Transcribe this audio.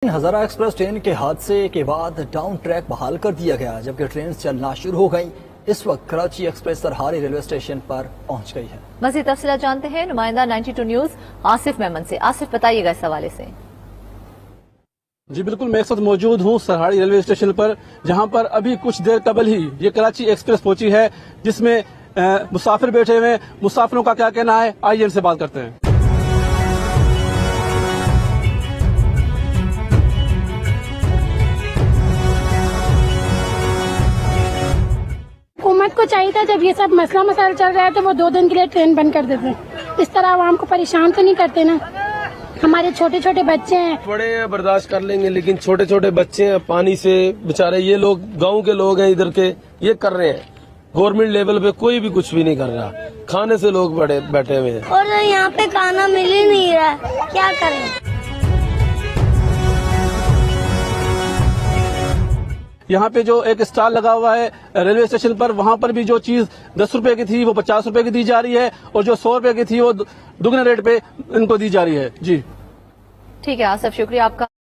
नाज़रीन, हज़ारा express train के हादसे के बाद डाउन ट्रैक बहाल कर दिया गया, जबकि ट्रेन चलना शुरू हो गई। इस वक्त Karachi express Sarhari railway station पर पहुंच गई है। मज़ीद तफसीलात जानते हैं नुमाइंदा 92 न्यूज आसिफ मेमन से। आसिफ, बताइएगा इस हवाले से। जी बिल्कुल, मैं इस वक्त मौजूद हूँ सरहारी रेलवे स्टेशन पर, जहाँ पर अभी कुछ देर कबल ही ये कराची एक्सप्रेस पहुंची है, जिसमें मुसाफिर बैठे हुए। मुसाफिरों का क्या कहना है, आइए इनसे बात करते हैं। हुकूमत को चाहिए था जब ये सब मसला मसाइल चल रहा है तो वो 2 दिन के लिए ट्रेन बंद कर देते। इस तरह आवाम को परेशान तो नहीं करते ना। हमारे छोटे छोटे बच्चे हैं, बड़े बर्दाश्त कर लेंगे, लेकिन छोटे छोटे बच्चे हैं, पानी से बेचारे ये लोग गांव के लोग हैं इधर के, ये कर रहे हैं। गवर्नमेंट लेवल पे कोई भी कुछ भी नहीं कर रहा, खाने से लोग बड़े बैठे हुए हैं और यहाँ पे खाना मिल ही नहीं रहा, क्या करें। यहाँ पे जो एक स्टॉल लगा हुआ है रेलवे स्टेशन पर, वहाँ पर भी जो चीज 10 रुपए की थी वो 50 रुपए की दी जा रही है, और जो 100 रुपए की थी वो दुगने रेट पे इनको दी जा रही है। जी ठीक है आसिफ, शुक्रिया आपका।